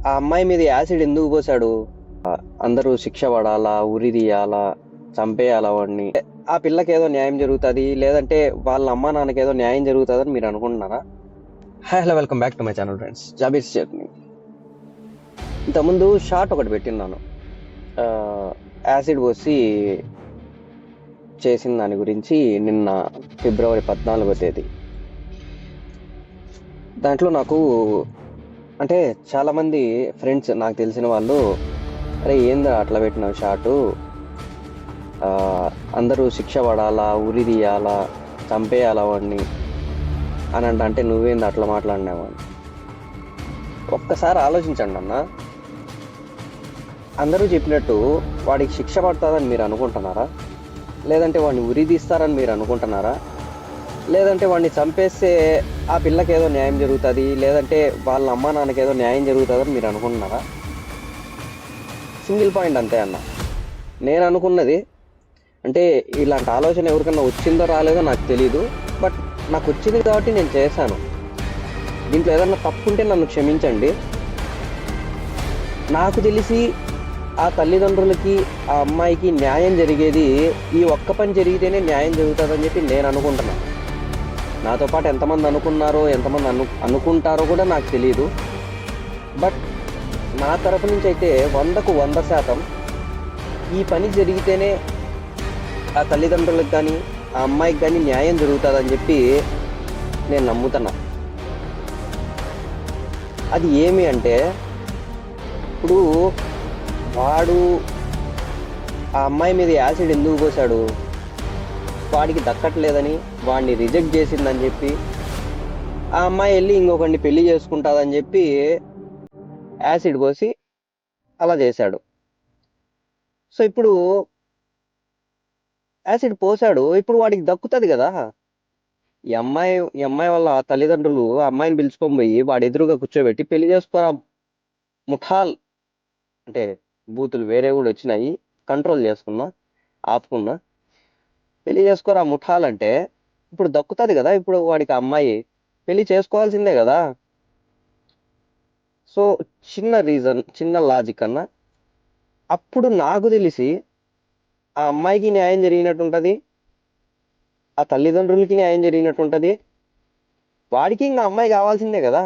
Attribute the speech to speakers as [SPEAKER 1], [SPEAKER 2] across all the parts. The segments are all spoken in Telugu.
[SPEAKER 1] ఆ అమ్మాయి మీద యాసిడ్ ఎందుకు పోసాడు? అందరూ శిక్ష పడాలా, ఉరి తీయాలా, చంపేయాలా వాడిని? ఆ పిల్లకి ఏదో న్యాయం జరుగుతుంది, లేదంటే వాళ్ళ అమ్మా నాన్నకి ఏదో న్యాయం జరుగుతుందని మీరు అనుకుంటున్నారా? Hello, welcome back to my channel friends, Jabir's journey. ఇంతకుముందు షార్ట్ ఒకటి పెట్టిన్నాను, యాసిడ్ పోసి చేసిన దాని గురించి. నిన్న ఫిబ్రవరి 14వ తేదీ. దాంట్లో నాకు అంటే చాలా మంది ఫ్రెండ్స్, నాకు తెలిసిన వాళ్ళు, అరే ఏందా అట్లా పెట్టినావు షార్టు, అందరూ శిక్ష పడాలా, ఉరి తీయాలా, చంపేయాలా వాడిని అని అంటే నువ్వేంది అట్లా మాట్లాడినావు అని. ఒక్కసారి ఆలోచించండి అన్న. అందరూ చెప్పినట్టు వాడికి శిక్ష పడుతుందని మీరు అనుకుంటున్నారా? లేదంటే వాడిని ఉరి తీస్తారని మీరు అనుకుంటున్నారా? లేదంటే వాడిని చంపేస్తే ఆ పిల్లకి ఏదో న్యాయం జరుగుతుంది, లేదంటే వాళ్ళ అమ్మా నాన్నకి ఏదో న్యాయం జరుగుతుందని మీరు అనుకుంటున్నారా? సింగిల్ పాయింట్ అంతే అన్న. నేను అనుకున్నది అంటే, ఇలాంటి ఆలోచన ఎవరికన్నా వచ్చిందో రాలేదో నాకు తెలీదు, బట్ నాకు వచ్చింది కాబట్టి నేను చేశాను. దీంట్లో ఏదన్నా తప్పుంటే నన్ను క్షమించండి. నాకు తెలిసి ఆ తల్లిదండ్రులకి, ఆ అమ్మాయికి న్యాయం జరిగేది ఈ ఒక్క పని జరిగితేనే న్యాయం జరుగుతుందని చెప్పి నేను అనుకుంటున్నాను. నాతో పాటు ఎంతమంది అనుకున్నారో, ఎంతమంది అనుకుంటారో కూడా నాకు తెలియదు. బట్ నా తరపు నుంచి అయితే 100కు 100% ఈ పని జరిగితేనే ఆ తల్లిదండ్రులకు కానీ, ఆ అమ్మాయికి కానీ న్యాయం జరుగుతుందని చెప్పి నేను నమ్ముతున్నా. అది ఏమి అంటే, ఇప్పుడు వాడు ఆ అమ్మాయి మీద యాసిడ్ ఎందుకు పోసాడు? వాడికి దక్కట్లేదని, వాడిని రిజెక్ట్ చేసిందని చెప్పి, ఆ అమ్మాయి వెళ్ళి ఇంకొకరిని పెళ్లి చేసుకుంటుందని చెప్పి యాసిడ్ పోసి అలా చేశాడు. సో ఇప్పుడు యాసిడ్ పోసాడు, ఇప్పుడు వాడికి దక్కుతుంది కదా. ఈ అమ్మాయి వాళ్ళ తల్లిదండ్రులు ఆ అమ్మాయిని పిలుచుకొని పోయి వాడి ఎదురుగా కూర్చోబెట్టి పెళ్లి చేసుకోరా ముఠాల్, అంటే బూతులు వేరే కూడా వచ్చినాయి, కంట్రోల్ చేసుకున్నా, ఆపుకున్నా. పెళ్లి చేసుకోరా ముఠాలంటే ఇప్పుడు దక్కుతుంది కదా. ఇప్పుడు వాడికి ఆ అమ్మాయి పెళ్లి చేసుకోవాల్సిందే కదా. సో చిన్న రీజన్, చిన్న లాజిక్ అన్న. అప్పుడు నాకు తెలిసి ఆ అమ్మాయికి న్యాయం జరిగినట్టు ఉంటుంది, ఆ తల్లిదండ్రులకి న్యాయం జరిగినట్టు ఉంటుంది. వాడికి ఇంకా అమ్మాయి కావాల్సిందే కదా.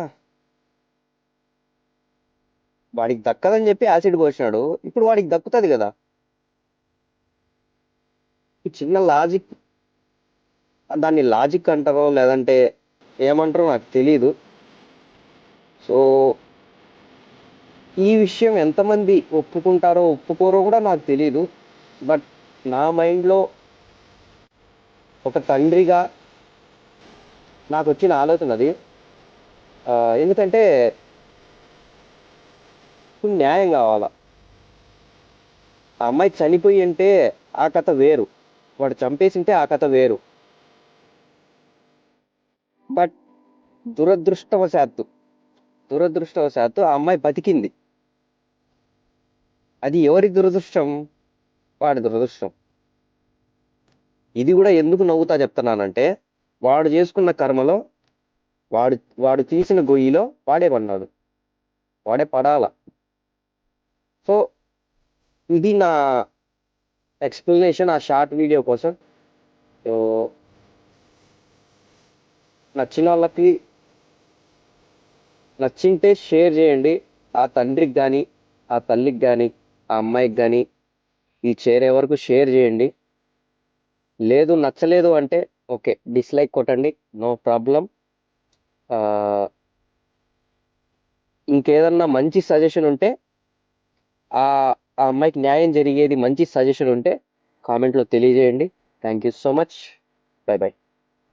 [SPEAKER 1] వాడికి దక్కదని చెప్పి యాసిడ్ పోసినాడు, ఇప్పుడు వాడికి దక్కుతుంది కదా. ఈ చిన్న లాజిక్, దాన్ని లాజిక్ అంటారో లేదంటే ఏమంటారో నాకు తెలీదు. సో ఈ విషయం ఎంతమంది ఒప్పుకుంటారో ఒప్పుకోరో కూడా నాకు తెలీదు. బట్ నా మైండ్లో ఒక తండ్రిగా నాకు వచ్చిన ఆలోచన అది. ఎందుకంటే ఇప్పుడు న్యాయం కావాలా. ఆ అమ్మాయి చనిపోయి అంటే ఆ కథ వేరు, వాడు చంపేసింటే ఆ కథ వేరు. బట్ దురదృష్టవశాత్తు దురదృష్టవశాత్తు ఆ అమ్మాయి బతికింది. అది ఎవరి దురదృష్టం? వాడి దురదృష్టం. ఇది కూడా ఎందుకు నవ్వుతా చెప్తున్నానంటే, వాడు చేసుకున్న కర్మలో, వాడు వాడు తీసిన గొయ్యిలో వాడే పడినాడు, వాడే పడాల. సో ఇది నా ఎక్స్ప్లెనేషన్ ఆ షార్ట్ వీడియో కోసం. సో నచ్చిన వాళ్ళకి, నచ్చింటే షేర్ చేయండి. ఆ తండ్రికి కానీ, ఆ తల్లికి కానీ, ఆ అమ్మాయికి కానీ ఇది చేరే వరకు షేర్ చేయండి. లేదు నచ్చలేదు అంటే ఓకే, డిస్లైక్ కొట్టండి, నో ప్రాబ్లం. ఇంకేదన్నా మంచి సజెషన్ ఉంటే, ఆ ఆ అమ్మాయికి న్యాయం జరిగేది మంచి సజెషన్ ఉంటే కామెంట్లో తెలియజేయండి. Thank you so much. By by.